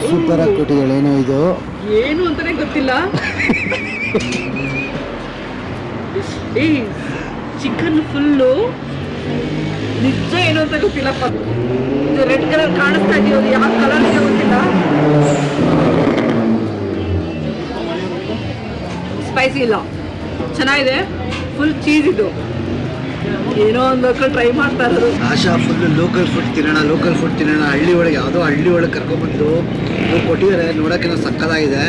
Super ಆಗಿ ಕೊಟ್ಟಿದ್ದಾಳೆ. ಏನೋ ಇದು ಏನು ಅಂತಾನೆ ಗೊತ್ತಿಲ್ಲ. ಏ ಚಿಕನ್ ಫುಲ್ಲು ನಿಜ ಏನು ಅಂತ ಗೊತ್ತಿಲ್ಲಪ್ಪ. ಇದು ರೆಡ್ ಕಲರ್ ಕಾಣಿಸ್ತಾ ಇದೆಯೋ ಯಾವ ಕಲರ್ ಇದೆ ಗೊತ್ತಿಲ್ಲ. ಸ್ಪೈಸಿ ಇಲ್ಲ, ಚೆನ್ನಾಗಿದೆ. ಫುಲ್ ಚೀಸ್ ಇದು. ಏನೋ ಒಂದು ಟ್ರೈ ಮಾಡ್ತಾ ಇರೋದು. ಆಶಾ ಫುಲ್ ಲೋಕಲ್ ಫುಡ್ ತಿನ್ನೋಣ ಹಳ್ಳಿ ಒಳಗೆ, ಯಾವುದೋ ಹಳ್ಳಿ ಒಳಗೆ ಕರ್ಕೊಂಡ್ಬಂದು ಕೊಟ್ಟಿದ್ದಾರೆ. ನೋಡೋಕೆ ಸಕ್ಕತ್ತಾಗಿದೆ.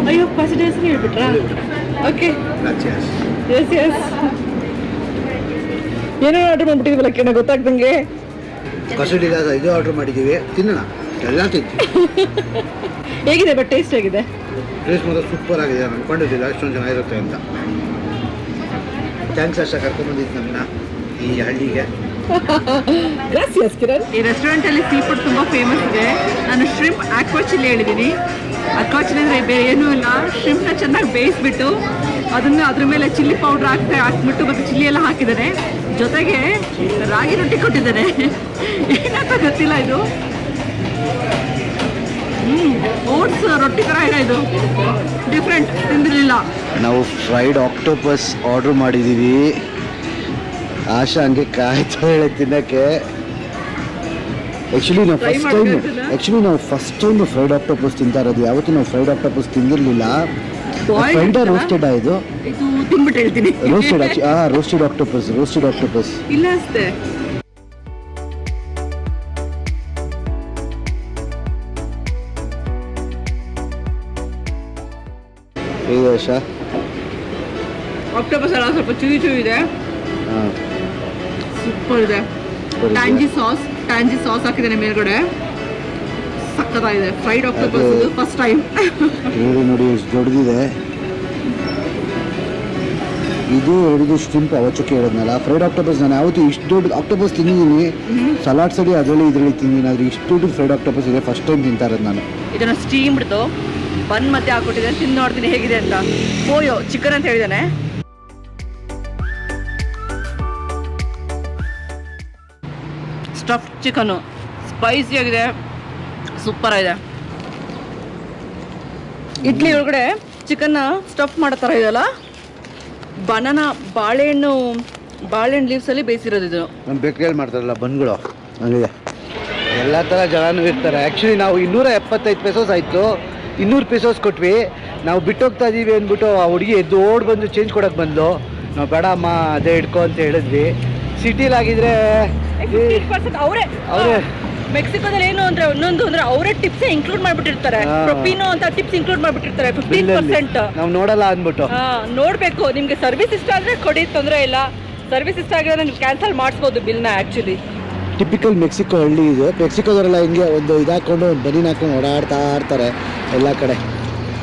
ಅಯ್ಯೋ ಪರ್ಸೆಂಟೇಜ್ ಹೇಳ್ಬಿಟ್ರಾ? Okay, yes yes. ಏನೋ ಆರ್ಡರ್ ಮಾಡ್ಬಿಟ್ಟಿದ್ವಲ್ಲ ಕೇಳ ಗೊತ್ತಾಗ್ದಂಗೆ. ಕಸೂರಿ ಇದು ಆರ್ಡರ್ ಮಾಡಿದ್ದೀವಿ, ತಿನ್ನೋಣ. ಎಲ್ಲ ತಿಂತೀವಿ. ಹೇಗಿದೆ ಬಟ್ ಟೇಸ್ಟ್ ಹೇಗಿದೆ? ಟೇಸ್ಟ್ ಮಾತ್ರ ಸೂಪರ್ ಆಗಿದೆ. ನಾನು ಅನ್ಕೊಂಡಿದ್ದಿಲ್ಲ ಅಷ್ಟೊಂದು ಚೆನ್ನಾಗಿರುತ್ತೆ ಅಂತ. ಥ್ಯಾಂಕ್ಸ್ ಆಶಾ ಕರ್ಕೊಂಡ್ಬಂದಿದ್ದು ನಮ್ಮನ್ನ ಈ ಹಳ್ಳಿಗೆ. ಗ್ರಾಸಿಯಸ್ ಕಿರಣ್. ಈ ರೆಸ್ಟೋರೆಂಟಲ್ಲಿ ಸೀ ಫುಡ್ ತುಂಬ ಫೇಮಸ್ ಇದೆ. ನಾನು ಶ್ರಿಂಪ್ ಆಕ್ವಾ ಚಿಲ್ಲಿ ಹೇಳಿದ್ದೀನಿ. ಆಕ್ವಾ ಚಿಲ್ಲಿ ಅಂದರೆ ಬೇರೆ ಏನೂ ಇಲ್ಲ, ಶ್ರಿಂಪ್ನ ಚೆನ್ನಾಗಿ ಬೇಯಿಸ್ಬಿಟ್ಟು ಅದನ್ನು ಅದ್ರ ಮೇಲೆ ಚಿಲ್ಲಿ ಪೌಡ್ರ್ ಹಾಕ್ಬಿಟ್ಟು ಮತ್ತು ಚಿಲ್ಲಿ ಎಲ್ಲ ಹಾಕಿದ್ದಾರೆ. ಜೊತೆಗೆ ರಾಗಿ ರೊಟ್ಟಿ ಕೊಟ್ಟಿದ್ದಾರೆ. ಏನಂತ ಗೊತ್ತಿಲ್ಲ ಇದು. ಓಟ್ಸ್ ರೊಟ್ಟಿ ಥರ ಇದೆ ಇದು, ಡಿಫ್ರೆಂಟ್, ತಿಂದಿರಲಿಲ್ಲ. ನಾವು ಫ್ರೈಡ್ ಆಕ್ಟೋಪಸ್ ಆರ್ಡರ್ ಮಾಡಿದ್ದೀವಿ. ಆಶಾ ಹಂಗೆ ಕಾಯ್ತಾ ಹೇಳಿ ತಿನ್ನೋಕ್ಕೆ. ಆ್ಯಕ್ಚುಲಿ ನಾವು ಫಸ್ಟ್ ಟೈಮ್ ಫ್ರೈಡ್ ಆಕ್ಟೋಪಸ್ ತಿಂತಾ ಇರೋದು. ಯಾವತ್ತೂ ನಾವು ಫ್ರೈಡ್ ಆಕ್ಟೋಪಸ್ ತಿಂದಿರಲಿಲ್ಲ. ಫ್ರೈಡ್ ರೋಸ್ಟೆಡ್ ಇದು ತಿನ್ಬಿಟ್ಟು ಹೇಳ್ತೀನಿ. ರೋಸ್ಟೆಡ್ ಆಕ್ಟೋಪಸ್ ಇಲ್ಲ ಅಷ್ಟೇ. ಹೇಗಿದೆ ಆಶಾ? ಆಕ್ಟೋಪಸ್ ಎಲ್ಲ ಸ್ವಲ್ಪ ಚೂಯಿ ಇದೆ, ಸೂಪರ್ ಇದೆ. ಟ್ಯಾಂಜಿ ಸಾಸ್ ಹಾಕಿದ್ದೇನೆ ಮೇಲ್ಗಡೆ, ಸಕ್ಕತ್ತಾಗಿದೆ. Fried octopus first time. ನೋಡಿ ಎಷ್ಟು ದೊಡ್ಡದಿದೆ ಇದು. ಸ್ಟ್ರಿಂಪ್ ಅವಚ್ಚಕ್ಕೆ ಹೇಳಿದ್ನಲ್ಲ, ಫ್ರೈಡ್ ಆಕ್ಟೋಪಸ್ ನಾನು ಯಾವತ್ತೂ ಇಷ್ಟು ದೊಡ್ಡ ಆಕ್ಟೋಪಸ್ ತಿಂದಿದ್ದೀನಿ. ಸಲಾಡ್ಸ್ ಅಲ್ಲಿ ಇದರಲ್ಲಿ ತಿಂದಿದ್ದೀನಿ, ಆದರೆ ಇಷ್ಟು ದೊಡ್ಡ ಫ್ರೈಡ್ ಆಕ್ಟೋಪಸ್ ಇದೆ ಫಸ್ಟ್ ಟೈಮ್ ತಿಂತಾ ಇರೋದು ನಾನು. ಇದನ್ನು ಸ್ಟೀಮ್ ಬಿಡ್ತು ಬನ್ ಮತ್ತೆ ಹಾಕೊಟ್ಟಿದ್ದೇನೆ, ತಿಂದು ನೋಡ್ತೀನಿ ಹೇಗಿದೆ ಅಂತ. ಪೋಯೋ ಚಿಕನ್ ಅಂತ ಹೇಳಿದ್ದಾನೆ. ಸ್ಟಫ್ ಚಿಕನ್ನು ಸ್ಪೈಸಿ ಆಗಿದೆ, ಸೂಪರ್ ಆಗಿದೆ. ಇಡ್ಲಿ ಒಳಗಡೆ ಚಿಕನ್ನ ಸ್ಟಫ್ ಮಾಡೋ ಥರ ಇದೆಯಲ್ಲ, ಬಾಳೆಹಣ್ಣು ಲೀವ್ಸಲ್ಲಿ ಬೇಯಿಸಿರೋದು ಇದು. ನಮ್ಮ ಬೇಕರಿಯಲ್ಲಿ ಮಾಡ್ತಾರಲ್ಲ ಬನ್ಗಳು, ಹಂಗಿದೆ. ಎಲ್ಲ ಥರ ಜನನೂ ಇರ್ತಾರೆ. ಆ್ಯಕ್ಚುಲಿ ನಾವು 275 ಪೈಸೋಸ್ ಆಯಿತು, 200 ಪೈಸೋಸ್ ಕೊಟ್ವಿ. ನಾವು ಬಿಟ್ಟೋಗ್ತಾ ಇದ್ದೀವಿ ಅಂದ್ಬಿಟ್ಟು ಆ ಹುಡುಗಿ ಎದ್ದು ಓಡ್ ಬಂದು ಚೇಂಜ್ ಕೊಡೋಕೆ ಬಂದು, ನಾವು ಬೇಡ ಅಮ್ಮ ಅದೇ ಹಿಡ್ಕೊ ಅಂತ ಹೇಳಿದ್ವಿ. ಸಿಟಿಲಾಗಿದ್ರೆ ಅವರೇ ಮೆಕ್ಸಿಕೋದಲ್ಲಿ ಏನು ಅಂದ್ರೆ ಇನ್ನೊಂದು ಅಂದ್ರೆ ಅವರೇ ಟಿಪ್ಸ್ ಇನ್ಕ್ಲೂಡ್ ಮಾಡ್ಬಿಟ್ಟಿರ್ತಾರೆ. ಪ್ರೊಪಿನೋ ಅಂತ ಟಿಪ್ಸ್ ಇನ್ಕ್ಲೂಡ್ ಮಾಡ್ಬಿಟ್ಟಿರ್ತಾರೆ 15%. ನಾವು ನೋಡಲ್ಲ ಅಂದ್ಬಿಟ್ಟು ನೋಡ್ಬೇಕು. ನಿಮ್ಗೆ ಸರ್ವಿಸ್ ಇಷ್ಟ ಆದ್ರೆ ಕೊಡಿ, ತೊಂದರೆ ಇಲ್ಲ. ಸರ್ವಿಸ್ ಇಷ್ಟ ಆಗಿದ್ರೆ ನೀವು ಕ್ಯಾನ್ಸಲ್ ಮಾಡಿಸ್ಬೋದು ಬಿಲ್ನ. ಆ್ಯಕ್ಚುಲಿ ಟಿಪಿಕಲ್ ಮೆಕ್ಸಿಕೋ ಹಳ್ಳಿ ಇದು. ಮೆಕ್ಸಿಕೋದವರೆಲ್ಲ ಹಿಂಗೆ ಒಂದು ಇದಾಕೊಂಡು ಒಂದು ಬನೀನ್ ಹಾಕೊಂಡು ಓಡಾಡ್ತಾ ಇರ್ತಾರೆ ಎಲ್ಲ ಕಡೆ.